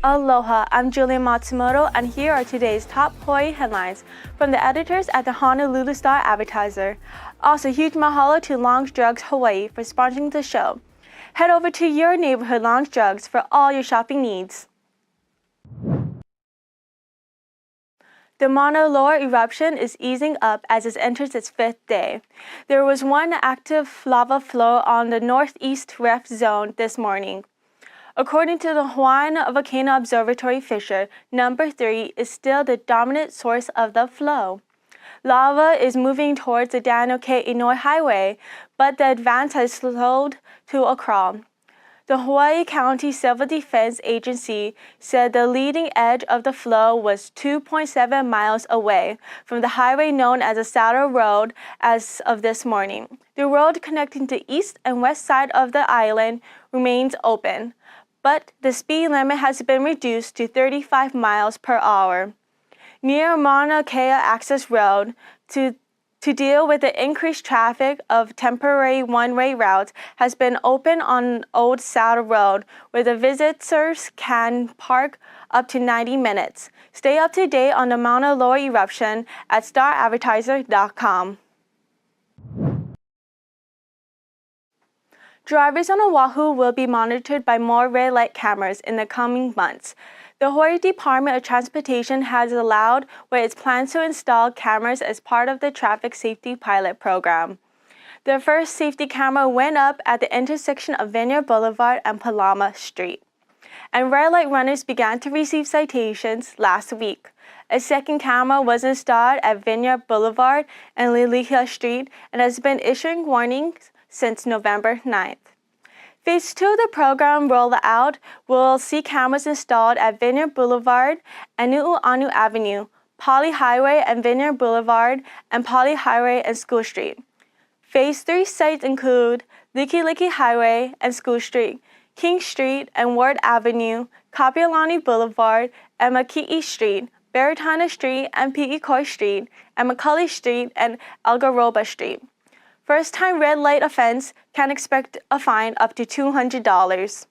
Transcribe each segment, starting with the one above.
Aloha, I'm Julia Matsumoto, and here are today's top Hawaii headlines from the editors at the Honolulu Star-Advertiser. Also, huge mahalo to Longs Drugs Hawaii for sponsoring the show. Head over to your neighborhood Longs Drugs for all your shopping needs. The Mauna Loa eruption is easing up as it enters its fifth day. There was one active lava flow on the northeast rift zone this morning. According to the Hawaiian Volcano Observatory, fissure number 3 is still the dominant source of the flow. Lava is moving towards the Daniel K. Inouye Highway, but the advance has slowed to a crawl. The Hawaii County Civil Defense Agency said the leading edge of the flow was 2.7 miles away from the highway known as the Saddle Road as of this morning. The road connecting the east and west side of the island remains open, but the speed limit has been reduced to 35 miles per hour. Near Mauna Kea Access Road, to deal with the increased traffic of temporary one-way routes has been opened on Old Saddle Road, where the visitors can park up to 90 minutes. Stay up to date on the Mauna Loa eruption at staradvertiser.com. Drivers on Oahu will be monitored by more red light cameras in the coming months. The Hawaii Department of Transportation has allowed where it plans to install cameras as part of the Traffic Safety Pilot Program. The first safety camera went up at the intersection of Vineyard Boulevard and Palama Street, and red light runners began to receive citations last week. A second camera was installed at Vineyard Boulevard and Liliha Street and has been issuing warnings since November 9th. Phase 2 of the program rollout will see cameras installed at Vineyard Boulevard and Nu'uanu Avenue, Poly Highway and Vineyard Boulevard, and Poly Highway and School Street. Phase 3 sites include Likelike Highway and School Street, King Street and Ward Avenue, Kapiolani Boulevard and Makii Street, Baratana Street and Pi'ikoi Street, and McCully Street and Algaroba Street. First-time red light offense can expect a fine up to $200.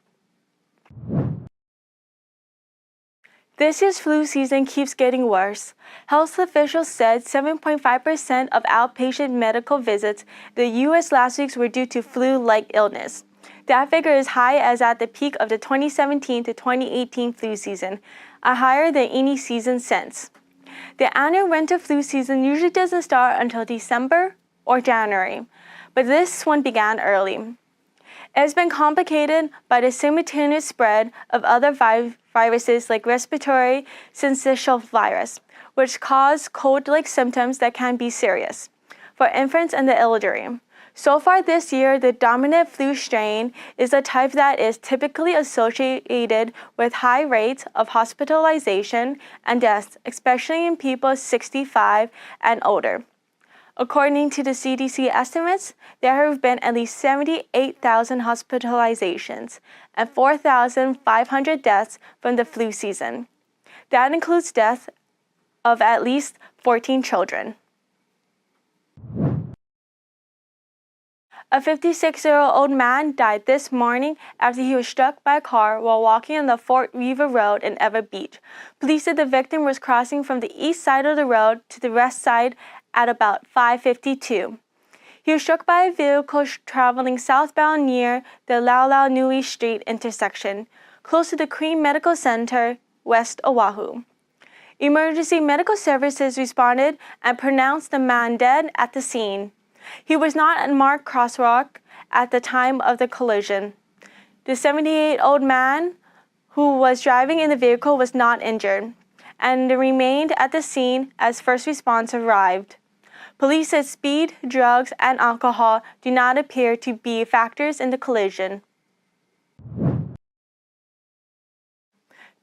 This year's flu season keeps getting worse. Health officials said 7.5% of outpatient medical visits in the U.S. last week were due to flu-like illness. That figure is high as at the peak of the 2017 to 2018 flu season, higher than any season since. The annual winter flu season usually doesn't start until December or January, but this one began early. It has been complicated by the simultaneous spread of other viruses like respiratory syncytial virus, which cause cold-like symptoms that can be serious for infants and the elderly. So far this year, the dominant flu strain is a type that is typically associated with high rates of hospitalization and deaths, especially in people 65 and older. According to the CDC estimates, there have been at least 78,000 hospitalizations and 4,500 deaths from the flu season. That includes deaths of at least 14 children. A 56-year-old man died this morning after he was struck by a car while walking on the Fort Weaver Road in Ewa Beach. Police said the victim was crossing from the east side of the road to the west side at about 5:52. He was struck by a vehicle traveling southbound near the Laulau Nui Street intersection, close to the Cream Medical Center, West Oahu. Emergency medical services responded and pronounced the man dead at the scene. He was not at marked crosswalk at the time of the collision. The 78-year-old man who was driving in the vehicle was not injured and remained at the scene as first responders arrived. Police said speed, drugs, and alcohol do not appear to be factors in the collision.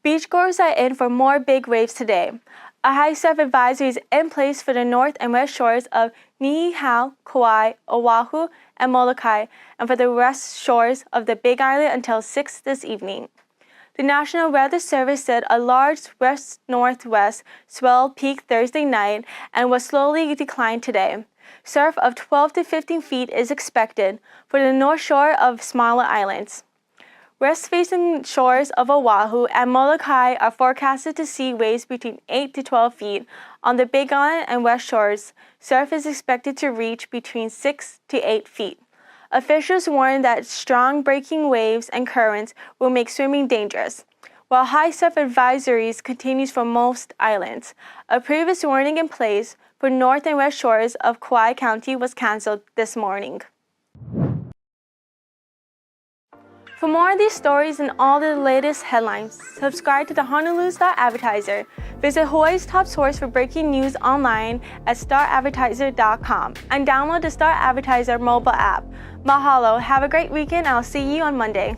Beachgoers are in for more big waves today. A high surf advisory is in place for the north and west shores of Niihau, Kauai, Oahu, and Molokai, and for the west shores of the Big Island until 6 this evening. The National Weather Service said a large west-northwest swell peaked Thursday night and will slowly decline today. Surf of 12 to 15 feet is expected for the north shore of smaller islands. West-facing shores of Oahu and Molokai are forecasted to see waves between 8 to 12 feet. On the Big Island and West Shores, surf is expected to reach between 6 to 8 feet. Officials warn that strong breaking waves and currents will make swimming dangerous, while high surf advisories continues for most islands. A previous warning in place for North and West Shores of Kauai County was canceled this morning. For more of these stories and all the latest headlines, subscribe to the Honolulu Star-Advertiser. Visit Hawaii's top source for breaking news online at staradvertiser.com and download the Star-Advertiser mobile app. Mahalo, have a great weekend, and I'll see you on Monday.